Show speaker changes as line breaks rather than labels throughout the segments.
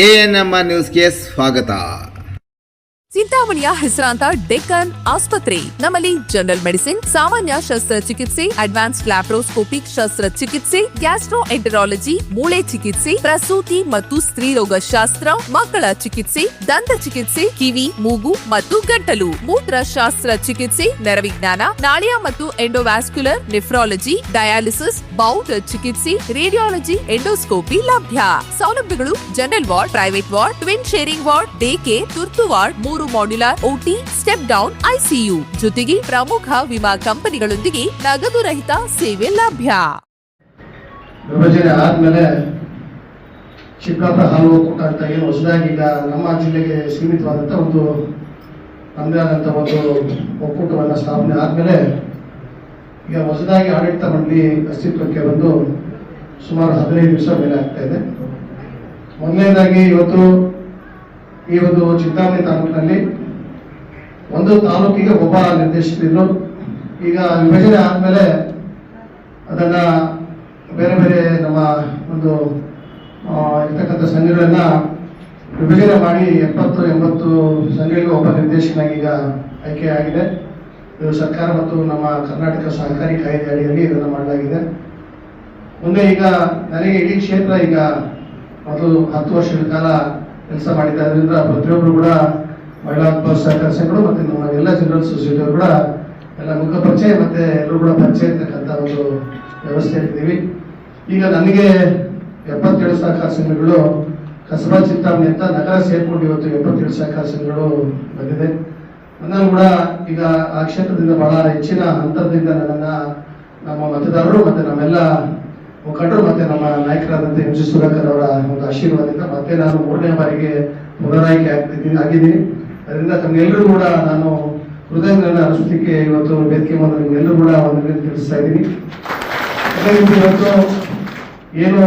ANMR ನ್ಯೂಸ್ಗೆ ಸ್ವಾಗತ.
ಚಿಂತಾಮಣಿಯ ಹೆಸರಾಂತ ಡೆಕ್ಕನ್ ಆಸ್ಪತ್ರೆ. ನಮ್ಮಲ್ಲಿ ಜನರಲ್ ಮೆಡಿಸಿನ್, ಸಾಮಾನ್ಯ ಶಸ್ತ್ರಚಿಕಿತ್ಸೆ, ಅಡ್ವಾನ್ಸ್ಡ್ ಲ್ಯಾಪ್ರೋಸ್ಕೋಪಿಕ್ ಶಸ್ತ್ರಚಿಕಿತ್ಸೆ, ಗ್ಯಾಸ್ಟ್ರೋಎಂಟರಾಲಜಿ, ಮೂಳೆ ಚಿಕಿತ್ಸೆ, ಪ್ರಸೂತಿ ಮತ್ತು ಸ್ತ್ರೀರೋಗ ಶಾಸ್ತ್ರ, ಮಕ್ಕಳ ಚಿಕಿತ್ಸೆ, ದಂತ ಚಿಕಿತ್ಸೆ, ಕಿವಿ, ಮೂಗು ಮತ್ತು ಗಂಟಲು, ಮೂತ್ರಶಾಸ್ತ್ರ ಚಿಕಿತ್ಸೆ, ನರವಿಜ್ಞಾನ, ನಾಳಿಯ ಮತ್ತು ಎಂಡೋವ್ಯಾಸ್ಕ್ಯುಲರ್, ನೆಫ್ರಾಲಜಿ, ಡಯಾಲಿಸಿಸ್, ಬೌಲ್ ಚಿಕಿತ್ಸೆ, ರೇಡಿಯಾಲಜಿ, ಎಂಡೋಸ್ಕೋಪಿ ಲಭ್ಯ. ಸೌಲಭ್ಯಗಳು general ward, private ward, twin sharing ward, day care, ತುರ್ತು ward, 3 modular OT, step down ICU ಜೊತೆಗೆ ಪ್ರಮುಖ ವಿಮಾ ಕಂಪನಿಗಳೊಂದಿಗೆ ನಗದು ರಹಿತ ಸೇವೆ ಲಭ್ಯ.
ವಿಭಜನೆ ಆದ್ಮೇಲೆ ಚಿಕ್ಕಪ್ಪ ಹಾಲು ಒಕ್ಕೂಟ ಅಂತ ಏನು ಹೊಸದಾಗಿ ಈಗ ನಮ್ಮ ಜಿಲ್ಲೆಗೆ ಸೀಮಿತವಾದಂಥ ಒಂದು ನಮ್ಮದೇ ಆದಂಥ ಒಂದು ಒಕ್ಕೂಟವನ್ನು ಸ್ಥಾಪನೆ ಆದ್ಮೇಲೆ ಈಗ ಹೊಸದಾಗಿ ಆಡಳಿತ ಮಂಡಳಿ ಅಸ್ತಿತ್ವಕ್ಕೆ ಬಂದು ಸುಮಾರು 15 ದಿವಸ ಮೇಲೆ ಆಗ್ತಾ ಇದೆ. ಮೊದಲನೇದಾಗಿ ಇವತ್ತು ಈ ಒಂದು ಚಿಂತಾಮಣಿ ತಾಲೂಕಿನಲ್ಲಿ ಒಂದು ತಾಲೂಕಿಗೆ ಒಬ್ಬ ನಿರ್ದೇಶಕರಿದ್ರು. ಈಗ ವಿಭಜನೆ ಆದ್ಮೇಲೆ ಅದನ್ನ ಬೇರೆ ಬೇರೆ ನಮ್ಮ ಒಂದು ಇರ್ತಕ್ಕಂಥ ಸಂಘಗಳನ್ನ ವಿಭಜನೆ ಮಾಡಿ 70-80 ಸಂಘಗಳಿಗೆ ಒಬ್ಬ ನಿರ್ದೇಶಕನಾಗಿ ಈಗ ಆಯ್ಕೆ ಆಗಿದೆ. ಇದು ಸರ್ಕಾರ ಮತ್ತು ನಮ್ಮ ಕರ್ನಾಟಕ ಸಹಕಾರಿ ಕಾಯ್ದೆ ಅಡಿಯಲ್ಲಿ ಇದನ್ನು ಮಾಡಲಾಗಿದೆ. ಮುಂದೆ ಈಗ ನನಗೆ ಇಡೀ ಕ್ಷೇತ್ರ ಈಗ ಮೊದಲು 10 ವರ್ಷಗಳ ಕಾಲ ಕೆಲಸ ಮಾಡಿದ್ದರಿಂದ ಪ್ರತಿಯೊಬ್ಬರು ಕೂಡ ಮಹಿಳಾ ಸಹಕಾರ ಸಂಘಗಳು ಮತ್ತೆ ನಮ್ಮ ಎಲ್ಲ ಜನರಲ್ ಸೊಸೈಟಿಯವರು ಕೂಡ ಎಲ್ಲ ಮುಖ ಪರಿಚಯ ಮತ್ತೆ ಎಲ್ಲರೂ ಕೂಡ ಪರಿಚಯ ಇರ್ತಕ್ಕಂಥ ಒಂದು ವ್ಯವಸ್ಥೆ ಇಟ್ಟಿದ್ದೀವಿ. ಈಗ ನನಗೆ 77 ಸಹಕಾರ ಸಂಘಗಳು ಕಸಬಾ ಚಿಂತಾಮಣಿ ಅಂತ ನಗರ ಸೇರ್ಕೊಂಡು ಇವತ್ತು 77 ಸಹಕಾರ ಸಂಘಗಳು ಬಂದಿದೆ. ನನ್ನನ್ನು ಕೂಡ ಈಗ ಆ ಕ್ಷೇತ್ರದಿಂದ ಬಹಳ ಹೆಚ್ಚಿನ ಹಂತದಿಂದ ನನ್ನನ್ನ ನಮ್ಮ ಮತದಾರರು ಮತ್ತೆ ನಮ್ಮೆಲ್ಲ ಮುಖಂಡರು ಮತ್ತೆ ನಮ್ಮ ನಾಯಕರಾದಂಥ MG ಸುಧಾಕರ್ ಅವರ ಒಂದು ಆಶೀರ್ವಾದದಿಂದ ಮತ್ತೆ ನಾನು 3ನೇ ಬಾರಿಗೆ ಪುನರಾಯ್ಕೆ ಆಗಿದ್ದೀನಿ. ಅದರಿಂದ ತಮ್ಗೆಲ್ಲರೂ ಕೂಡ ನಾನು ಹೃದಯಗಳನ್ನ ಅನಿಸಲಿಕ್ಕೆ ಇವತ್ತು ವೇದಿಕೆ ಮೂಲಕ ನಿಮ್ಗೆಲ್ಲರೂ ಕೂಡ ಒಂದು ತಿಳಿಸ್ತಾ ಇದ್ದೀನಿ. ಇವತ್ತು ಏನು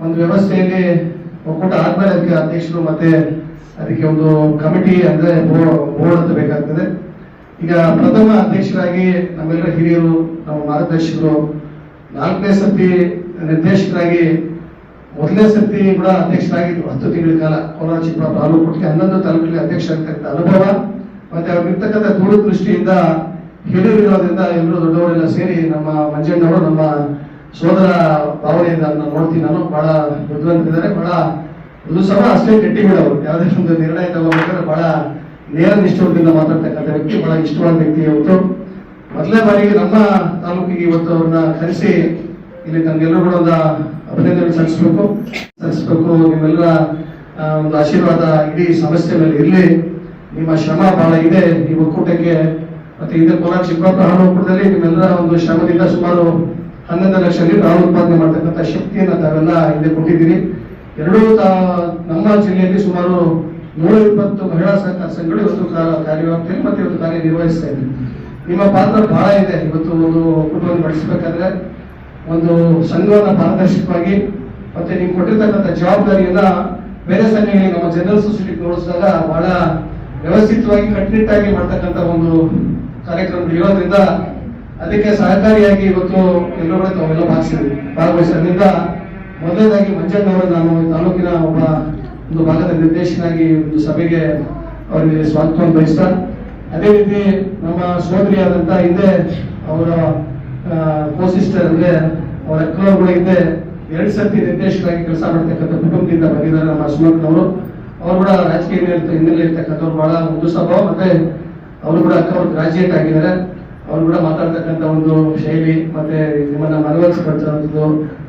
ಒಂದು ವ್ಯವಸ್ಥೆಯಲ್ಲಿ ಒಕ್ಕೂಟ ಆದ್ಮೇಲೆ ಅದಕ್ಕೆ ಅಧ್ಯಕ್ಷರು ಮತ್ತೆ ಅದಕ್ಕೆ ಒಂದು ಕಮಿಟಿ ಅಂದ್ರೆ ಬೋರ್ಡ್ ಅಂತ ಬೇಕಾಗ್ತದೆ. ಈಗ ಪ್ರಥಮ ಅಧ್ಯಕ್ಷರಾಗಿ ನಮ್ಮೆಲ್ಲರ ಹಿರಿಯರು ನಮ್ಮ ಮಾರ್ಗದರ್ಶಕರು 4ನೇ ಸರ್ತಿ ನಿರ್ದೇಶಕರಾಗಿ, ಮೊದಲನೇ ಸರ್ತಿ ಕೂಡ ಅಧ್ಯಕ್ಷರಾಗಿದ್ರು 10 ತಿಂಗಳ ಕಾಲ ಕೋಲಾರ ಚಿಕ್ಕಬಳ್ಳಾಪುರ ತಾಲೂಕಿಗೆ 11 ತಾಲೂಕಿಗೆ ಅಧ್ಯಕ್ಷರಾಗಿರ್ತಕ್ಕಂಥ ಅನುಭವ ಮತ್ತೆ ಅವ್ರಿಗಿರ್ತಕ್ಕಂಥ ದೂರದೃಷ್ಟಿಯಿಂದ ಹಿರಿಯರಿರೋದ್ರಿಂದ ಎಲ್ಲರೂ ದೊಡ್ಡವರೆಲ್ಲ ಸೇರಿ ನಮ್ಮ ಮಂಜಣ್ಣವರು ನಮ್ಮ ಸೋದರ ಭಾವನೆಯಿಂದ ನೋಡ್ತೀನಿ ನಾನು. ಬಹಳ ಬುದ್ಧಿವಂತರಿದ್ದಾರೆ, ಬಹಳ ಇದು ಸಹ ಅಷ್ಟೇ ಗಟ್ಟಿ ಬಿಡೋರು. ಯಾವುದೇ ಒಂದು ನಿರ್ಣಯ ತಗೋಬೇಕಾದ್ರೆ ಬಹಳ ನೇರ ನಿಷ್ಠದಿಂದ ಮಾತಾಡ್ತಕ್ಕಂಥ ವ್ಯಕ್ತಿ, ಬಹಳ ಇಷ್ಟವಾದ ವ್ಯಕ್ತಿ. ಇವತ್ತು ಮೊದಲನೇ ಬಾರಿಗೆ ನಮ್ಮ ತಾಲೂಕಿಗೆ ಇವತ್ತು ಅವ್ರನ್ನ ಕರೆಸಿ ಇಲ್ಲಿ ನಮ್ಗೆಲ್ಲರೂ ಕೂಡ ಒಂದು ಅಭಿನಂದನೆ ಸಲ್ಲಿಸಬೇಕು. ನಿಮ್ಮೆಲ್ಲರ ಒಂದು ಆಶೀರ್ವಾದ ಇಡೀ ಸಮಸ್ಯೆ ಮೇಲೆ ಇರಲಿ. ನಿಮ್ಮ ಶ್ರಮ ಬಹಳ ಇದೆ ಈ ಒಕ್ಕೂಟಕ್ಕೆ. ಮತ್ತೆ ಇದೇ ಕೋಲಾರ ಚಿಕ್ಕಬಳ್ಳಾಪುರ ಹಾಲು ಒಕ್ಕೂಟದಲ್ಲಿ ನಿಮ್ಮೆಲ್ಲರ ಒಂದು ಶ್ರಮದಿಂದ ಸುಮಾರು 11 ಲಕ್ಷ ಲೀಟರ್ ಹಾಲು ಉತ್ಪಾದನೆ ಮಾಡ್ತಕ್ಕಂಥ ಶಕ್ತಿಯನ್ನ ತಾವೆಲ್ಲ ಹಿಂದೆ ಕೊಟ್ಟಿದ್ದೀರಿ. ನಮ್ಮ ಜಿಲ್ಲೆಯಲ್ಲಿ ಸುಮಾರು 120 ಮಹಿಳಾ ಸಹಕಾರ ಸಂಘಗಳು ಇವತ್ತು ಕಾರ್ಯವ್ಯಾಪ್ತಿಯಲ್ಲಿ ಮತ್ತೆ ಇವತ್ತು ಕಾರ್ಯನಿರ್ವಹಿಸ್ತಾ ಇದ್ದೀವಿ. ನಿಮ್ಮ ಪಾತ್ರ ಬಹಳ ಇದೆ. ಇವತ್ತು ಒಂದು ಒಕ್ಕೂಟವನ್ನು ನಡೆಸಬೇಕಾದ್ರೆ ಒಂದು ಸಂಘವನ್ನ ಪಾರದರ್ಶಕವಾಗಿ ಮತ್ತೆ ನೀವು ಕೊಟ್ಟಿರ್ತಕ್ಕಂಥ ಜವಾಬ್ದಾರಿಯನ್ನ ಬೇರೆ ಸಂಘಗಳಿಗೆ ನಮ್ಮ ಜನರಲ್ ಸೊಸೈಟಿ ನೋಡಿಸಿದಾಗ ಬಹಳ ವ್ಯವಸ್ಥಿತವಾಗಿ ಕಟ್ಟುನಿಟ್ಟಾಗಿ ಮಾಡ್ತಕ್ಕಂಥ ಒಂದು ಕಾರ್ಯಕ್ರಮಗಳು ಇರೋದ್ರಿಂದ ಅದಕ್ಕೆ ಸಹಕಾರಿಯಾಗಿ ಇವತ್ತು ಎಲ್ಲರೂ ತಾವೆಲ್ಲ ಭಾಗವಹಿಸೋದ್ರಿಂದ ಮೊದಲನೇದಾಗಿ ಮಂಜಣ್ಣವರು ನಾನು ತಾಲೂಕಿನ ಒಬ್ಬ ಒಂದು ಭಾಗದ ನಿರ್ದೇಶಕನಾಗಿ ಒಂದು ಸಭೆಗೆ ಅವರಿಗೆ ಸ್ವಾಗತವನ್ನು ಬಯಸ್ತಾ, ಅದೇ ರೀತಿ ನಮ್ಮ ಸೋದರಿಯಾದಂತ ಹಿಂದೆ ಅವರ ಕೋಸಿಸ್ಟರ್ ಅಂದ್ರೆ ಅವರ ಅಕ್ಕನವರು ಹಿಂದೆ 2 ಸರ್ತಿ ನಿರ್ದೇಶಕರಾಗಿ ಕೆಲಸ ಮಾಡ್ತಕ್ಕಂಥ ಕುಟುಂಬದಿಂದ ಬಂದಿದ್ದಾರೆ ನಮ್ಮ ಸುಮಕ್ನವರು. ಅವರು ಕೂಡ ರಾಜಕೀಯ ಹಿನ್ನೆಲೆ ಇರ್ತಕ್ಕಂಥವ್ರು, ಬಹಳ ಒಂದು ಸ್ವಭಾವ ಮತ್ತೆ ಅವರು ಕೂಡ ಅಕ್ಕ ಅವರು ಗ್ರಾಜುಯೇಟ್ ಆಗಿದ್ದಾರೆ. ಅವರು ಕೂಡ ಮಾತಾಡ್ತಕ್ಕಂಥ ಒಂದು ಶೈಲಿ ಮತ್ತೆ ನಿಮ್ಮನ್ನ ಮನವೊಲಿಸಿಕೊಳ್ತಕ್ಕಂಥದ್ದು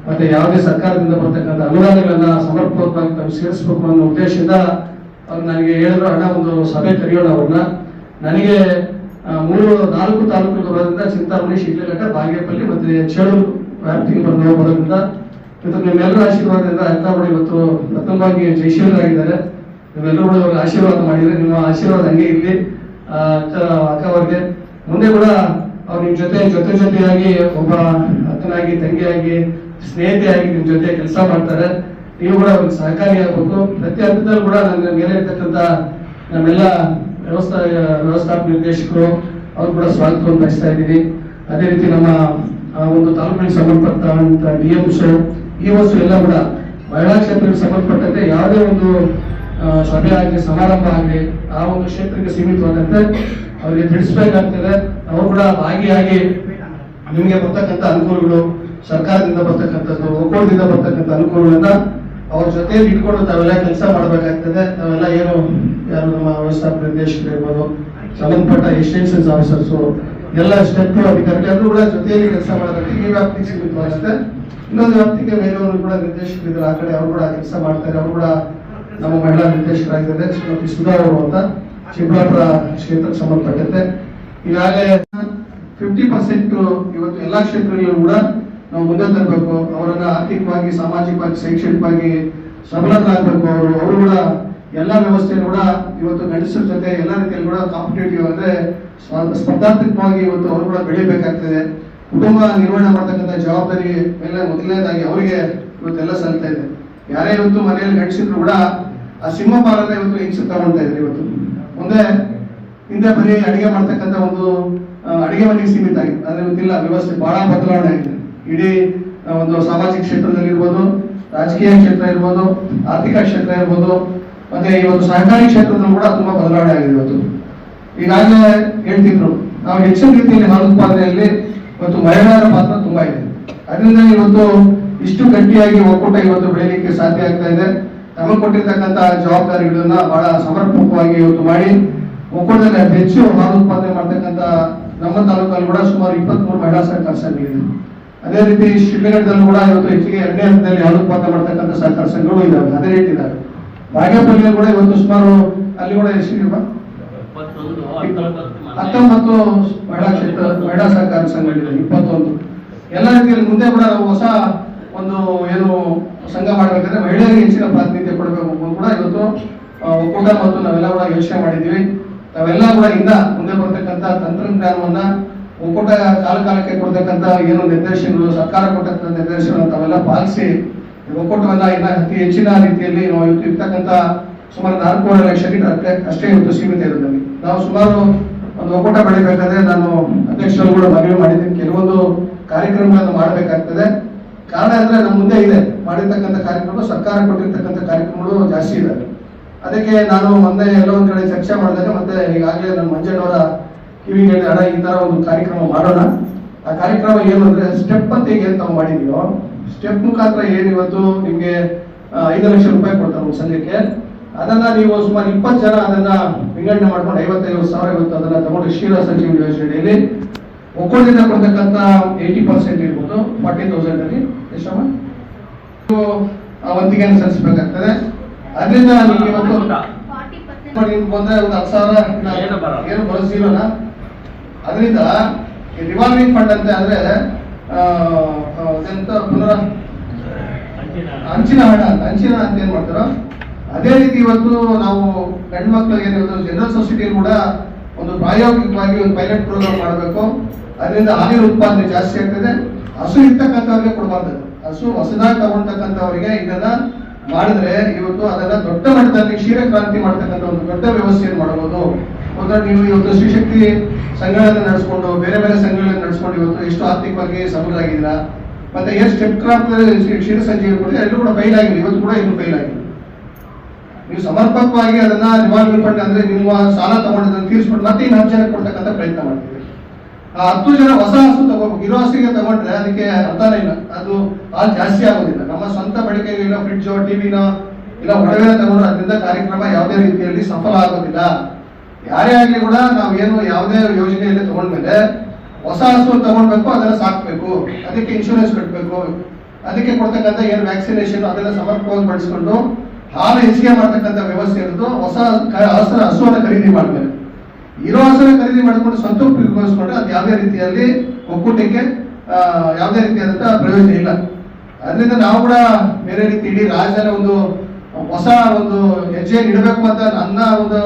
ಮತ್ತೆ ಯಾವುದೇ ಸರ್ಕಾರದಿಂದ ಬರ್ತಕ್ಕಂಥ ಅನುದಾನಗಳನ್ನ ಸಮರ್ಪಕವಾಗಿ ತಾವು ಸೇರಿಸಬೇಕು ಅನ್ನೋ ಉದ್ದೇಶದಿಂದ ಅವ್ರು ನನಗೆ ಹೇಳಿದ್ರು, ಅಣ್ಣ ಒಂದು ಸಭೆ ಕರೆಯೋಣ ಅವ್ರನ್ನ. ನನಗೆ 3-4 ತಾಲೂಕುಗಳು ಬರೋದ್ರಿಂದ ಚಿಂತಾಮಣಿ, ಶಿಡ್ಲಘಟ್ಟ, ಬಾಗೇಪಲ್ಲಿ ಮತ್ತೆ ಚೇಳೂರು ವ್ಯಾಪ್ತಿಗೆ ಬರೋದ್ರಿಂದ ಇವತ್ತು ನಿಮ್ಮೆಲ್ಲರ ಆಶೀರ್ವಾದದಿಂದ ಅಕ್ಕ ಇವತ್ತು ಪ್ರಥಮವಾಗಿ ಜಯಶೀಲರಾಗಿದ್ದಾರೆ. ನೀವೆಲ್ಲರೂ ಕೂಡ ಆಶೀರ್ವಾದ ಮಾಡಿದ್ರೆ ನಿಮ್ಮ ಆಶೀರ್ವಾದ ಹಂಗೆ ಇರಲಿ ಅಕ್ಕ ಅವ್ರಿಗೆ. ಮುಂದೆ ಕೂಡ ಅವ್ರು ನಿಮ್ ಜೊತೆಯಾಗಿ ಒಬ್ಬ ಅಕ್ಕನಾಗಿ, ತಂಗಿಯಾಗಿ, ಸ್ನೇಹಿತೆಯಾಗಿ ನಿಮ್ ಜೊತೆ ಕೆಲಸ ಮಾಡ್ತಾರೆ. ನೀವು ಕೂಡ ಅವ್ರಿಗೆ ಸಹಕಾರಿ ಆಗ್ಬೇಕು. ಪ್ರತಿ ಹಂತದಲ್ಲಿ ಕೂಡ ನನ್ನ ಮೇಲೆ ಇರ್ತಕ್ಕಂಥ ನಮ್ಮೆಲ್ಲ ವ್ಯವಸ್ಥಾಪಕ ನಿರ್ದೇಶಕರು ಅವ್ರು ಕೂಡ ಸ್ವಾಗತವನ್ನು ಬಯಸ್ತಾ ಇದ್ದೀವಿ. ಅದೇ ರೀತಿ ನಮ್ಮ ಒಂದು ತಾಲೂಕಿಗೆ ಸಂಬಂಧಪಟ್ಟ DMs, EOs ಎಲ್ಲ ಕೂಡ ಮಹಿಳಾ ಕ್ಷೇತ್ರಕ್ಕೆ ಸಂಬಂಧಪಟ್ಟಂತೆ ಯಾವುದೇ ಒಂದು ಸಭೆ ಆಗಲಿ ಸಮಾರಂಭ ಆಗಲಿ ಆ ಒಂದು ಕ್ಷೇತ್ರಕ್ಕೆ ಸೀಮಿತವಾದಂತೆ ಅವರಿಗೆ ತಿಳಿಸ್ಬೇಕಾಗ್ತದೆ. ಅವರು ಕೂಡ ಭಾಗಿಯಾಗಿ ನಿಮಗೆ ಬರ್ತಕ್ಕಂಥ ಅನುಕೂಲಗಳು, ಸರ್ಕಾರದಿಂದ ಬರ್ತಕ್ಕಂಥದ್ದು, ಒಕ್ಕೂಟದಿಂದ ಬರ್ತಕ್ಕಂಥ ಅನುಕೂಲಗಳನ್ನ ಅವ್ರ ಜೊತೆಯಲ್ಲಿ ಇಟ್ಕೊಂಡು ತಾವೆಲ್ಲ ಕೆಲಸ ಮಾಡಬೇಕಾಗ್ತದೆ. ನಾವೆಲ್ಲ ಯಾರು ನಮ್ಮ ವ್ಯವಸ್ಥಾಪಕ ನಿರ್ದೇಶಕರು ಇರ್ಬೋದು, ಸಂಬಂಧಪಟ್ಟ ಎಕ್ಸ್ಟೆನ್ಷನ್ಸ್ ಆಫೀಸರ್ಸು, ಎಲ್ಲ ಸ್ಟೆಪ್ ಅಧಿಕಾರಿಗಳು ಎಲ್ಲರೂ ಕೂಡ ಜೊತೆಯಲ್ಲಿ ಕೆಲಸ ಮಾಡಬೇಕು. ಈ ವ್ಯಾಪ್ತಿಗೆ ಸೀಮಿತವಾಗುತ್ತೆ. ಇನ್ನೊಂದು ವ್ಯಾಪ್ತಿಗೆ ಬೇರೆಯವರು ಕೂಡ ನಿರ್ದೇಶಕರಿದ್ದಾರೆ, ಆ ಕಡೆ ಅವರು ಕೂಡ ಕೆಲಸ ಮಾಡ್ತಾರೆ. ಅವರು ಕೂಡ ನಮ್ಮ ಮಹಿಳಾ ನಿರ್ದೇಶಕರಾಗಿದ್ದಾರೆ, ಶ್ರೀಮತಿ ಸುಧಾ ಅವರು ಅಂತ, ಚಿಕ್ಕಬಳ್ಳಾಪುರ ಕ್ಷೇತ್ರಕ್ಕೆ ಸಂಬಂಧಪಟ್ಟಂತೆ. ಈಗಾಗಲೇ 50% ಇವತ್ತು ಎಲ್ಲಾ ಕ್ಷೇತ್ರಗಳಲ್ಲೂ ಕೂಡ ನಾವು ಮುಂದೆ ತರಬೇಕು. ಅವರನ್ನ ಆರ್ಥಿಕವಾಗಿ, ಸಾಮಾಜಿಕವಾಗಿ, ಶೈಕ್ಷಣಿಕವಾಗಿ ಸಬಲರಾಗಬೇಕು. ಅವರು ಕೂಡ ಎಲ್ಲ ವ್ಯವಸ್ಥೆಯನ್ನು ಕೂಡ ಇವತ್ತು ಗಂಡಸರ ಜೊತೆ ಎಲ್ಲ ರೀತಿಯಲ್ಲಿ ಕೂಡ ಕಾಂಪಿಟೇಟಿವ್ ಅಂದ್ರೆ ಸ್ಪರ್ಧಾತ್ಮಕವಾಗಿ ಇವತ್ತು ಅವರು ಕೂಡ ಬೆಳಿಬೇಕಾಗ್ತದೆ. ಕುಟುಂಬ ನಿರ್ವಹಣೆ ಮಾಡ್ತಕ್ಕಂಥ ಜವಾಬ್ದಾರಿ ಮೇಲೆ ಮೊದಲನೇದಾಗಿ ಅವರಿಗೆ ಇವತ್ತೆಲ್ಲ ಸಲ್ತಾ ಇದೆ. ಯಾರೇ ಇವತ್ತು ಮನೆಯಲ್ಲಿ ಗಂಡಸಿದ್ರು ಕೂಡ ಆ ಸಿಂಹಪಾಲನ ಇವತ್ತು ಹೆಂಗ್ಸು ತಗೊಳ್ತಾ ಇದ್ರು. ಇವತ್ತು ಮುಂದೆ ಹಿಂದೆ ಬರೀ ಅಡಿಗೆ ಮಾಡ್ತಕ್ಕಂಥ ಒಂದು ಅಡಿಗೆ ಮನೆಗೆ ಸೀಮಿತ ಆಗಿದೆ. ಆದ್ರೆ ಇವತ್ತಿಲ್ಲ, ವ್ಯವಸ್ಥೆ ಬಹಳ ಬದಲಾವಣೆ ಆಗಿದೆ. ಇಡೀ ಒಂದು ಸಾಮಾಜಿಕ ಕ್ಷೇತ್ರದಲ್ಲಿ ಇರ್ಬೋದು, ರಾಜಕೀಯ ಕ್ಷೇತ್ರ ಇರ್ಬೋದು, ಆರ್ಥಿಕ ಕ್ಷೇತ್ರ ಇರ್ಬೋದು, ಮತ್ತೆ ಇವತ್ತು ಸಹಕಾರಿ ಕ್ಷೇತ್ರದಲ್ಲೂ ಕೂಡ ತುಂಬಾ ಬದಲಾವಣೆ ಆಗಿದೆ. ಇವತ್ತು ಈಗಾಗಲೇ ಹೇಳ್ತಿದ್ರು, ನಾವು ಹೆಚ್ಚಿನ ರೀತಿಯಲ್ಲಿ ಹಾಲು ಉತ್ಪಾದನೆಯಲ್ಲಿ ಇವತ್ತು ಮಹಿಳೆಯರ ಪಾತ್ರ ತುಂಬಾ ಇದೆ. ಅದರಿಂದ ಇವತ್ತು ಇಷ್ಟು ಗಟ್ಟಿಯಾಗಿ ಒಕ್ಕೂಟ ಇವತ್ತು ಬೆಳೆಯಲಿಕ್ಕೆ ಸಾಧ್ಯ ಆಗ್ತಾ ಇದೆ. ನಮಗೆ ಕೊಟ್ಟಿರ್ತಕ್ಕಂಥ ಜವಾಬ್ದಾರಿಗಳನ್ನ ಬಹಳ ಸಮರ್ಪಕವಾಗಿ ಇವತ್ತು ಮಾಡಿ ಒಕ್ಕೂಟದಲ್ಲಿ ಅತಿ ಹೆಚ್ಚು ಹಾಲು ಉತ್ಪಾದನೆ ಮಾಡ್ತಕ್ಕಂಥ ನಮ್ಮ ತಾಲೂಕಲ್ಲಿ ಕೂಡ ಸುಮಾರು 23 ಮಹಿಳಾ ಸಹಕಾರ ಸಂಘಗಳಿದೆ. ಅದೇ ರೀತಿ ಶಿಡ್ಲಘಟ್ಟದಲ್ಲೂ ಕೂಡ ಇವತ್ತು ಹೆಚ್ಚಿಗೆ 2ನೇ ಹಂತದಲ್ಲಿ ಹಾಲು ಉತ್ಪಾದನೆ ಮಾಡ್ತಕ್ಕಂಥ ಸಹಕಾರ ಸಂಘಗಳು ಇದಾವೆ, 18 ಇದಾವೆ. ಬಾಗೇಪಲ್ಲಿಯಲ್ಲಿ ಕೂಡ ಇವತ್ತು ಸುಮಾರು ಅಲ್ಲಿ ಕೂಡ ಎಷ್ಟು 19 ಮಹಿಳಾ ಸಹಕಾರ ಸಂಘಗಳಿದೆ, 21. ಎಲ್ಲ ರೀತಿಯಲ್ಲಿ ಮುಂದೆ ಕೂಡ ನಾವು ಹೊಸ ಒಂದು ಏನು ಸಂಘ ಮಾಡಬೇಕಾದ್ರೆ ಮಹಿಳೆಯರಿಗೆ ಹೆಚ್ಚಿನ ಪ್ರಾತಿನಿಧ್ಯ ಕೊಡಬೇಕು ಕೂಡ ಇವತ್ತು ಒಕ್ಕೂಟ ಮತ್ತು ನಾವೆಲ್ಲ ಕೂಡ ಯೋಚನೆ ಮಾಡಿದ್ದೀವಿ. ನಾವೆಲ್ಲ ಕೂಡ ಇಂದ ಮುಂದೆ ಬರ್ತಕ್ಕಂಥ ತಂತ್ರಜ್ಞಾನವನ್ನ ಒಕ್ಕೂಟ ಕಾಲಕ್ಕೆ ಕೊಡ್ತಕ್ಕಂಥ ಏನು ನಿರ್ದೇಶನಗಳು, ಸರ್ಕಾರ ಕೊಟ್ಟಂತ ನಿರ್ದೇಶನ ತಾವೆಲ್ಲ ಪಾಲಿಸಿ ಒಕ್ಕೂಟವನ್ನ ಇನ್ನ ಅತಿ ಹೆಚ್ಚಿನ ರೀತಿಯಲ್ಲಿ ನಾವು ಇವತ್ತು ಇರ್ತಕ್ಕಂಥ ಸುಮಾರು 4 ಲಕ್ಷ ಅಷ್ಟೇ ಇವತ್ತು ಸೀಮಿತ ಇರುತ್ತೆ. ನಾವು ಸುಮಾರು ಒಂದು ಒಕ್ಕೂಟ ಬೆಳಿಬೇಕಾದ್ರೆ ನಾನು ಅಧ್ಯಕ್ಷರು ಕೂಡ ಮನವಿ ಮಾಡಿದ್ದೀನಿ, ಕೆಲವೊಂದು ಕಾರ್ಯಕ್ರಮಗಳನ್ನು ಮಾಡಬೇಕಾಗ್ತದೆ. ಕಾರಣ ಅಂದ್ರೆ ನಮ್ಮ ಮುಂದೆ ಇದೆ ಮಾಡಿರ್ತಕ್ಕಂಥ ಕಾರ್ಯಕ್ರಮ, ಸರ್ಕಾರ ಕೊಟ್ಟಿರ್ತಕ್ಕಂಥ ಕಾರ್ಯಕ್ರಮಗಳು ಜಾಸ್ತಿ ಇದಾವೆ. ಅದಕ್ಕೆ ನಾನು ಮೊನ್ನೆ ಎಲ್ಲೋ ಒಂದ್ ಕಡೆ ಚರ್ಚೆ ಮಾಡಿದಾಗ ಮತ್ತೆ ಈಗಾಗಲೇ ನನ್ನ ಮಂಜಣ್ಣವರ ಕಿವಿಗೆ ಹೇಳಿ, ಅಣ್ಣ ಈ ತರ ಒಂದು ಕಾರ್ಯಕ್ರಮ ಮಾಡೋಣ. ಆ ಕಾರ್ಯಕ್ರಮ ಏನು ಅಂದ್ರೆ ಸ್ಟೆಪ್ ಅಂತ ಈಗ ಏನ್ ತಾವು ಮಾಡಿದೀವೋ, ಸ್ಟೆಪ್ ಮುಖಾಂತರ ಏನು ಇವತ್ತು ನಿಮ್ಗೆ 5 ಲಕ್ಷ ರೂಪಾಯಿ ಕೊಡ್ತಾರೆ ಒಂದು ಸಂಘಕ್ಕೆ. ಅದನ್ನ ನೀವು ಸುಮಾರು 20 ಜನ ಅದನ್ನ ವಿಂಗಡಣೆ ಮಾಡ್ಕೊಂಡು 55,000 ಇವತ್ತು ಅದನ್ನ ತಗೊಂಡು ಕ್ಷೀರ ಸಂಜೀವಿನಿ ಯೋಜನೆಯಲ್ಲಿ ಒಕ್ಕೂಟದಿಂದ ಕೊಡ್ತಕ್ಕಂಥ 80% ಇರ್ಬೋದು, 40,000 ಅಲ್ಲಿ ಎಷ್ಟಮ್ಮ ವಂತಿಗೆಯನ್ನು ಸಲ್ಲಿಸಬೇಕಾಗ್ತದೆ. ಅದರಿಂದ ನಿಮ್ಗೆ ಇವತ್ತು ಬಂದ್ರೆ ಒಂದು 10,000 ಏನು ಬಳಸಿರೋಣ. ಅದರಿಂದ ರಿವಾಲ್ವಿಂಗ್ ಫಂಡ್ ಅಂತ ಅಂದ್ರೆ ಹಂಚಿನ ಹಣ ಅಂತ ಏನ್ ಮಾಡ್ತಾರೋ ಅದೇ ರೀತಿ ಇವತ್ತು ನಾವು ಗಂಡು ಮಕ್ಕಳಿಗೆ ಜನರಲ್ ಸೊಸೈಟಿಯಲ್ಲಿ ಕೂಡ ಒಂದು ಪ್ರಾಯೋಗಿಕವಾಗಿ ಒಂದು ಪೈಲಟ್ ಪ್ರೋಗ್ರಾಮ್ ಮಾಡಬೇಕು. ಅದರಿಂದ ಹಾಲಿನ ಉತ್ಪಾದನೆ ಜಾಸ್ತಿ ಆಗ್ತದೆ. ಹಸು ಇರ್ತಕ್ಕಂಥವ್ರಿಗೆ ಕೊಡಬಾರ್ದು. ಹಸು ಹೊಸದಾಗಿ ತಗೊಳ್ತಕ್ಕಂಥವರಿಗೆ ಇದನ್ನ ಮಾಡಿದ್ರೆ ಇವತ್ತು ಅದನ್ನ ದೊಡ್ಡ ಮಟ್ಟದಲ್ಲಿ ಕ್ಷೀರ ಕ್ರಾಂತಿ ಮಾಡ್ತಕ್ಕಂಥ ಒಂದು ದೊಡ್ಡ ವ್ಯವಸ್ಥೆಯನ್ನು ಮಾಡಬಹುದು. ನೀವು ಇವತ್ತು ಶ್ರೀಶಕ್ತಿ ಸಂಘಗಳನ್ನ ನಡೆಸ್ಕೊಂಡು ಬೇರೆ ಬೇರೆ ಸಂಘಗಳನ್ನ ನಡೆಸ್ಕೊಂಡು ಇವತ್ತು ಎಷ್ಟು ಆರ್ಥಿಕವಾಗಿ ಸಬಲರಾಗಿದ್ದೀರಾ. ಮತ್ತೆ ಎಷ್ಟು ಸ್ಟೆಪ್ ಕ್ರಾಪ್ ಕ್ಷೀರ ಸಂಜೀವಿನಿ ಕೊಟ್ಟರೆ ಎಲ್ಲರೂ ಕೂಡ ಫೈಲ್ ಆಗಿದೆ. ಇವತ್ತು ಕೂಡ ಇದು ಫೈಲ್ ಆಗಿದೆ. ನೀವು ಸಮರ್ಪಕವಾಗಿ ಅದನ್ನ ರಿವಾಲ್ವಿಂಗ್ ಫಂಡ್ ಅಂದ್ರೆ ನಿಮ್ಮ ಸಾಲ ತಗೊಂಡಿದ್ದನ್ನು ತೀರಿಸ್ಬಿಟ್ಟು ಮತ್ತೆ ಇನ್ನು 10 ಜನಕ್ಕೆ ಕೊಡ್ತಕ್ಕಂಥ ಪ್ರಯತ್ನ ಮಾಡ್ತೀವಿ. ಆ 10 ಜನ ಹೊಸ ಹಸು ತಗೋಬೇಕು. ಇರೋ ಹಸಿಗೆ ತಗೊಂಡ್ರೆ ಅದಕ್ಕೆ ಅರ್ಥನೇ ಇಲ್ಲ, ಅದು ಹಾಲು ಜಾಸ್ತಿ ಆಗೋದಿಲ್ಲ. ನಮ್ಮ ಸ್ವಂತ ಬಳಕೆಗೆ ಇಲ್ಲ ಫ್ರಿಡ್ಜ್ ಟಿವಿನ ಇಲ್ಲ ಒಡವೆನ ತಗೊಂಡ್ರೆ ಅದರಿಂದ ಕಾರ್ಯಕ್ರಮ ಯಾವುದೇ ರೀತಿಯಲ್ಲಿ ಸಫಲ ಆಗೋದಿಲ್ಲ. ಯಾರೇ ಆಗ್ಲಿ ಕೂಡ ನಾವು ಏನು ಯಾವುದೇ ಯೋಜನೆಯಲ್ಲಿ ತಗೊಂಡ್ಮೇಲೆ ಹೊಸ ಹಸು ತಗೊಳ್ಬೇಕು, ಅದನ್ನ ಸಾಕ್ಬೇಕು, ಅದಕ್ಕೆ ಇನ್ಶೂರೆನ್ಸ್ ಕಟ್ಟಬೇಕು, ಅದಕ್ಕೆ ಕೊಡ್ತಕ್ಕಂಥ ಏನು ವ್ಯಾಕ್ಸಿನೇಷನ್ ಅದನ್ನ ಸಮರ್ಪಕವಾಗಿ ಬಳಸ್ಕೊಂಡು ಹಾಲು ಹೆಚ್ಚಿಗೆ ಮಾಡ್ತಕ್ಕಂಥ ವ್ಯವಸ್ಥೆ ಇರೋದು. ಹೊಸ ಹಸುವನ್ನು ಖರೀದಿ ಮಾಡ್ತಾರೆ. ಇರೋ ಹಸುನ ಖರೀದಿ ಮಾಡಿಕೊಂಡು ಸ್ವಂತ ಉಪಯೋಗಿಸ್ಕೊಂಡ್ರೆ ಅದು ಯಾವುದೇ ರೀತಿಯಲ್ಲಿ ಒಕ್ಕೂಟಕ್ಕೆ ಯಾವುದೇ ರೀತಿಯಾದಂತಹ ಪ್ರಯೋಜನ ಇಲ್ಲ. ಅದರಿಂದ ನಾವು ಕೂಡ ಬೇರೆ ರೀತಿ ಇಡೀ ರಾಜ್ಯದ ಒಂದು ಹೊಸ ಒಂದು ಹೆಜ್ಜೆ ಇಡಬೇಕು ಅಂತ ನನ್ನ ಒಂದು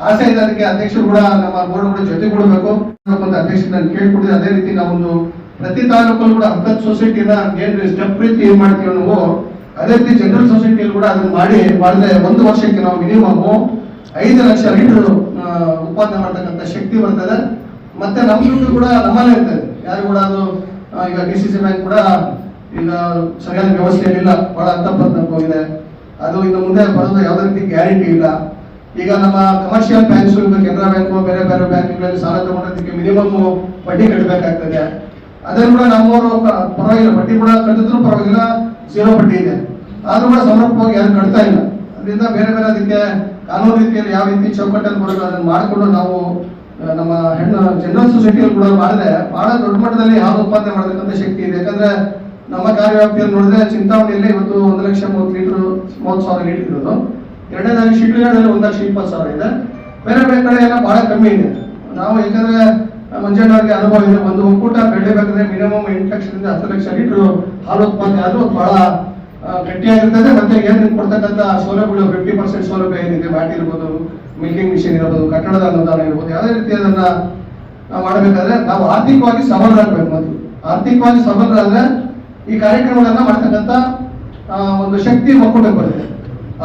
ಆಸೆ ಇದೆ. ಅದಕ್ಕೆ ಅಧ್ಯಕ್ಷರು ಕೂಡ ನಮ್ಮ ಬೋರ್ಡ್ ಕೂಡ ಜೊತೆಗೂಡಬೇಕು ಅಂತ ಅಧ್ಯಕ್ಷರು ನಾನು ಕೇಳ್ಕೊಟ್ಟಿದ್ದೆ. ಅದೇ ರೀತಿ ನಾವೊಂದು ಪ್ರತಿ ತಾಲೂಕಲ್ಲೂ ಕೂಡ 10 ಸೊಸೈಟಿನ ಏನ್ ಸ್ಟೆಪ್ ರೀತಿ ಏನ್ ಮಾಡ್ತೀವಿ ನಾವು ಅದೇ ರೀತಿ ಜನರಲ್ ಸೊಸೈಟಿಯಲ್ಲಿ ಕೂಡ ಅದನ್ನ ಮಾಡಿದ್ರೆ 1 ವರ್ಷಕ್ಕೆ ನಾವು ಮಿನಿಮಮ್ 5 ಲಕ್ಷ ಲೀಟರ್ ಉತ್ಪಾದನೆ ಮಾಡ್ತಕ್ಕಂಥ ಶಕ್ತಿ ಬರ್ತದೆ. ಮತ್ತೆ ನಮ್ಮ ದುಡ್ಡು ಕೂಡ ನಮ್ಮಲ್ಲೇ ಇರ್ತದೆ. ಯಾರು ಕೂಡ ಅದು ಈಗ DCC ಬ್ಯಾಂಕ್ ಕೂಡ ಈಗ ಸರಿಯಾದ ವ್ಯವಸ್ಥೆ ಏನಿಲ್ಲ, ಬಹಳ ಅಂತರ್ಪಂತ ಹೋಗಿದೆ. ಅದು ಇನ್ನು ಮುಂದೆ ಬರೋದು ಯಾವುದೇ ರೀತಿ ಗ್ಯಾರಂಟಿ ಇಲ್ಲ. ಈಗ ನಮ್ಮ ಕಮರ್ಷಿಯಲ್ ಬ್ಯಾಂಕ್ಸ್, ಕೆನರಾ ಬ್ಯಾಂಕು, ಬೇರೆ ಬೇರೆ ಬ್ಯಾಂಕ್ಗಳಲ್ಲಿ ಸಾಲ ತಗೊಂಡೋದಕ್ಕೆ ಮಿನಿಮಮ್ ಬಡ್ಡಿ ಕಟ್ಟಬೇಕಾಗ್ತದೆ. ಅದನ್ನು ಕೂಡ ನಮ್ಮವರು ಪರವಾಗಿಲ್ಲ, ಬಡ್ಡಿ ಕೂಡ ಕಟ್ಟಿದ್ರು ಪರವಾಗಿಲ್ಲ, 0 ಬಡ್ಡಿ ಇದೆ, ಆದ್ರೂ ಕೂಡ ಸಮರ್ಪಕವಾಗಿ ಯಾರು ಕಟ್ತಾ ಇಲ್ಲ. ಅದರಿಂದ ಬೇರೆ ಬೇರೆ ಅದಕ್ಕೆ ಕಾನೂನು ರೀತಿಯಲ್ಲಿ ಯಾವ ರೀತಿ ಚೌಕಟ್ಟಲ್ಲಿ ಬರೋದು ಅದನ್ನು ಮಾಡಿಕೊಂಡು ನಾವು ನಮ್ಮ ಜನರಲ್ ಸೊಸೈಟಿಯಲ್ಲಿ ಕೂಡ ಮಾಡಿದ್ರೆ ಬಹಳ ದೊಡ್ಡ ಮಟ್ಟದಲ್ಲಿ ಹಾಲು ಉತ್ಪಾದನೆ ಮಾಡತಕ್ಕಂಥ ಶಕ್ತಿ ಇದೆ. ಯಾಕಂದ್ರೆ ನಮ್ಮ ಕಾರ್ಯವ್ಯಾಪ್ತಿಯಲ್ಲಿ ನೋಡಿದ್ರೆ ಚಿಂತಾಮಣಿಯಲ್ಲಿ ಇವತ್ತು 1,30,000 ಲೀಟರ್ ಇರೋದು. ಎರಡನೇದಾಗಿ ಶಿಡ್ಲಘಟ್ಟದಲ್ಲಿ 1,20,000 ಇದೆ. ಬೇರೆ ಬೇರೆ ಕಡೆ ಎಲ್ಲ ಬಹಳ ಕಮ್ಮಿ ಇದೆ. ನಾವು ಯಾಕಂದ್ರೆ ಮಂಜಣ್ಣವ್ರಿಗೆ ಅನುಭವ ಇದೆ, ಒಂದು ಒಕ್ಕೂಟ ಬೆಳಿಬೇಕಾದ್ರೆ ಮಿನಿಮಮ್ 8 ಲಕ್ಷದಿಂದ 10 ಲಕ್ಷ ಲೀಟರ್ ಹಾಲು ಉತ್ಪಾದನೆ ಆದ್ರೂ ಬಹಳ ಗಟ್ಟಿಯಾಗಿರ್ತದೆ. ಮತ್ತೆ ಏನ್ ಕೊಡ್ತಕ್ಕಂಥ ಸೌಲಭ್ಯಗಳು 50% ಸೌಲಭ್ಯ ಏನಿದೆ, ಬ್ಯಾಟ್ ಇರ್ಬೋದು, ಮಿಲ್ಕಿಂಗ್ ಮಿಷಿನ್ ಇರ್ಬೋದು, ಕಟ್ಟಡದ ಅನುದಾನ ಇರ್ಬೋದು, ಯಾವುದೇ ರೀತಿ ಅದನ್ನ ನಾವು ಮಾಡಬೇಕಾದ್ರೆ ನಾವು ಆರ್ಥಿಕವಾಗಿ ಸಬಲರಾಗಬೇಕು. ಮತ್ತು ಆರ್ಥಿಕವಾಗಿ ಸಬಲರಾದ್ರೆ ಈ ಕಾರ್ಯಕ್ರಮಗಳನ್ನ ಮಾಡ್ತಕ್ಕಂಥ ಒಂದು ಶಕ್ತಿ ಒಕ್ಕೂಟಕ್ಕೆ ಬರುತ್ತೆ.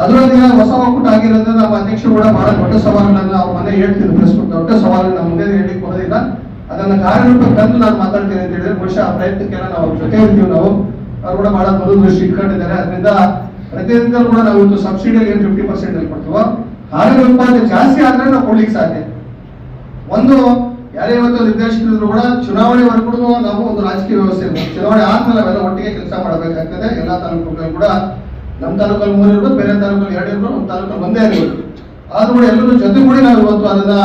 ಅದರೊಂದಿಗೆ ಹೊಸ ಒಕ್ಕೂಟ ಆಗಿರೋದ್ರಿಂದ ನಮ್ಮ ಅಧ್ಯಕ್ಷರು ಕೂಡ ಬಹಳ ದೊಡ್ಡ ಸವಾಲುಗಳನ್ನ ಅವ್ರ ಮನೆ ಹೇಳ್ತಿದ್ರು, ಪ್ರೆಸ್ಬಿಟ್ಟು ದೊಡ್ಡ ಸವಾಲು ನಮ್ಮ ಮುಂದೆ ಹೇಳಿಕ್ ಬರೋದಿಲ್ಲ, ಅದನ್ನ ಕಾರ್ಯರೂಪಕ್ಕೆ ತಂದು ನಾನು ಮಾತಾಡ್ತೀನಿ ಅಂತ ಹೇಳಿದ್ರೆ ಬಹುಶಃ ಆ ಪ್ರಯತ್ನಕ್ಕೆಲ್ಲ ನಾವು ಜೊತೆ ಇರ್ತೀವಿ. ನಾವು ಅವ್ರು ಕೂಡ ಬಹಳ ಮೊದಲು ದೃಷ್ಟಿ ಇಟ್ಕೊಂಡಿದ್ದಾರೆ. ಅದರಿಂದ ಪ್ರತಿನಿತ್ಯ ಕೂಡ ನಾವು ಇವತ್ತು ಸಬ್ಸಿಡಿಯಲ್ಲಿ ಏನು 50% ಅಲ್ಲಿ ಕೊಡ್ತೀವೋ ಹಾಲಿನ ಉತ್ಪಾದನೆ ಜಾಸ್ತಿ ಆದ್ರೆ ನಾವು ಕೊಡ್ಲಿಕ್ಕೆ ಸಾಧ್ಯ. ಒಂದು ಯಾರೇ ಇವತ್ತು ನಿರ್ದೇಶಕರು ಕೂಡ ಚುನಾವಣೆವರೆಗೂ ನಾವು ಒಂದು ರಾಜಕೀಯ ವ್ಯವಸ್ಥೆ ಇದೆ. ಚುನಾವಣೆ ಆದ್ಮೇಲೆ ನಾವೆಲ್ಲ ಒಟ್ಟಿಗೆ ಕೆಲಸ ಮಾಡಬೇಕಾಗ್ತದೆ. ಎಲ್ಲಾ ತಾಲೂಕುಗಳು ಕೂಡ ನಮ್ಮ ತಾಲೂಕಲ್ಲಿ 3 ಇರ್ಬೋದು, ಬೇರೆ ತಾಲೂಕಲ್ಲಿ 2 ಇರ್ಬೋದು, ನಮ್ಮ ತಾಲೂಕಲ್ಲಿ 1 ಇರ್ಬೋದು. ಆದ್ರೂ ಕೂಡ ಎಲ್ಲರೂ ಜೊತೆಗೂಡಿ ನಾವು ಇವತ್ತು ಅದನ್ನ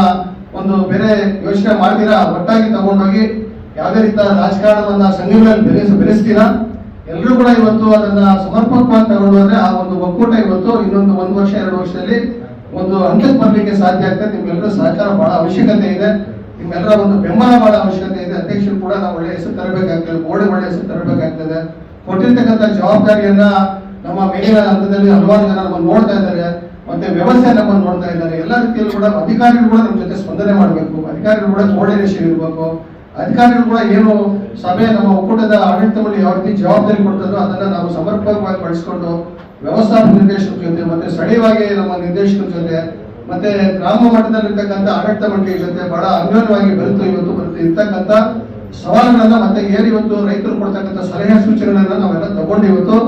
ಒಂದು ಬೇರೆ ಯೋಚನೆ ಮಾಡ್ತೀರಾ, ಒಟ್ಟಾಗಿ ತಗೊಂಡೋಗಿ ಯಾವುದೇ ರೀತಿಯ ರಾಜಕಾರಣವನ್ನ ಸಂಘಗಳಲ್ಲಿ ಬೆರೆಸ್ತೀರಾ, ಎಲ್ಲರೂ ಕೂಡ ಇವತ್ತು ಅದನ್ನ ಸಮರ್ಪಕವಾಗಿ ತಗೊಂಡು ಹೋದ್ರೆ ಆ ಒಂದು ಒಕ್ಕೂಟ ಇವತ್ತು ಇನ್ನೊಂದು 1 ವರ್ಷ 2 ವರ್ಷದಲ್ಲಿ ಒಂದು ಹಂತಕ್ಕೆ ಬರ್ಲಿಕ್ಕೆ ಸಾಧ್ಯ ಆಗ್ತದೆ. ನಿಮ್ಗೆಲ್ಲರ ಸಹಕಾರ ಬಹಳ ಅವಶ್ಯಕತೆ ಇದೆ, ನಿಮ್ಮೆಲ್ಲರ ಒಂದು ಬೆಂಬಲ ಬಹಳ ಅವಶ್ಯಕತೆ ಇದೆ. ಅಧ್ಯಕ್ಷರು ಕೂಡ ನಾವು ಒಳ್ಳೆ ಹೆಸರು ತರಬೇಕಾಗ್ತದೆ, ಬೋರ್ಡ್ ಒಳ್ಳೆ ಹೆಸರು ತರಬೇಕಾಗ್ತದೆ. ಕೊಟ್ಟಿರ್ತಕ್ಕಂಥ ಜವಾಬ್ದಾರಿಯನ್ನ ನಮ್ಮ ಮೇಲಿನ ಹಂತದಲ್ಲಿ ಹಲವಾರು ಜನ ನಮ್ಮನ್ನು ನೋಡ್ತಾ ಇದ್ದಾರೆ, ಮತ್ತೆ ವ್ಯವಸ್ಥೆ ನಮ್ಮನ್ನು ನೋಡ್ತಾ ಇದ್ದಾರೆ. ಎಲ್ಲ ರೀತಿಯಲ್ಲೂ ಕೂಡ ಅಧಿಕಾರಿಗಳು ಕೂಡ ನಮ್ಮ ಜೊತೆ ಸ್ಪಂದನೆ ಮಾಡಬೇಕು, ಅಧಿಕಾರಿಗಳು ಕೂಡ ಕೋಆರ್ಡಿನೇಷನ್ ಇರಬೇಕು. ಅಧಿಕಾರಿಗಳು ಕೂಡ ಏನು ಸಭೆ ನಮ್ಮ ಒಕ್ಕೂಟದ ಆಡಳಿತ ಮಂಡಳಿ ಯಾವ ರೀತಿ ಜವಾಬ್ದಾರಿ ಕೊಡ್ತದೋ ಅದನ್ನ ನಾವು ಸಮರ್ಪಕವಾಗಿ ಬಳಸಿಕೊಂಡು ವ್ಯವಸ್ಥಾಪಕ ನಿರ್ದೇಶಕರ ಜೊತೆ, ಮತ್ತೆ ಸ್ಥಳೀಯವಾಗಿ ನಮ್ಮ ನಿರ್ದೇಶಕರ ಜೊತೆ, ಮತ್ತೆ ಗ್ರಾಮ ಮಟ್ಟದಲ್ಲಿರ್ತಕ್ಕಂಥ ಆಡಳಿತ ಮಂಡಳಿ ಜೊತೆ ಬಹಳ ಅನ್ಯೋನ್ಯವಾಗಿ ಬೆರೆತು ಇವತ್ತು ಇರ್ತಕ್ಕಂಥ ಸವಾಲುಗಳನ್ನ ಮತ್ತೆ ಏನು ಇವತ್ತು ರೈತರು ಕೊಡ್ತಕ್ಕಂಥ ಸಲಹೆ ಸೂಚನೆಗಳನ್ನ ನಾವೆಲ್ಲ ತಗೊಂಡು ಇವತ್ತು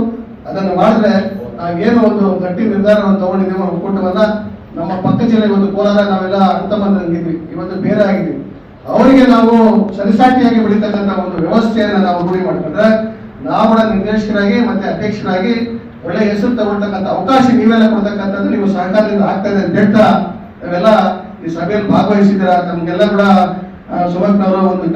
ಅದನ್ನು ಮಾಡಿದ್ರೆ ನಾವೇನು ಒಂದು ಗಟ್ಟಿ ನಿರ್ಧಾರವನ್ನು ತಗೊಂಡಿದ್ದೀವಿ. ಒಕ್ಕೂಟವನ್ನ ನಮ್ಮ ಪಕ್ಕ ಜಿಲ್ಲೆ ಇವತ್ತು ಕೋಲಾರ ನಾವೆಲ್ಲ ಅಂತಂದಿದ್ವಿ, ಇವತ್ತು ಬೇರೆ ಆಗಿದ್ವಿ. ಅವರಿಗೆ ನಾವು ಸರಿಸಾಟಿಯಾಗಿ ಬೆಳೀತಕ್ಕಂಥ ಒಂದು ವ್ಯವಸ್ಥೆಯನ್ನ ನಾವು ರೂಢಿ ಮಾಡ್ಕೊಂಡ್ರೆ ನಾವು ಕೂಡ ನಿರ್ದೇಶಕರಾಗಿ ಮತ್ತೆ ಅಧ್ಯಕ್ಷರಾಗಿ ಒಳ್ಳೆ ಹೆಸರು ತಗೊಳ್ತಕ್ಕಂಥ ಅವಕಾಶ ನೀವೆಲ್ಲ ಕೊಡ್ತಕ್ಕಂಥದ್ದು ನೀವು ಸಹಕಾರದಿಂದ ಆಗ್ತದೆ ಅಂತ ಹೇಳ್ತಾ ನಾವೆಲ್ಲ ಈ ಸಭೆಯಲ್ಲಿ ಭಾಗವಹಿಸಿದ್ದೀರಾ. ನಮ್ಗೆಲ್ಲ ಕೂಡ ಸುಮಕ್ನವರು ಒಂದು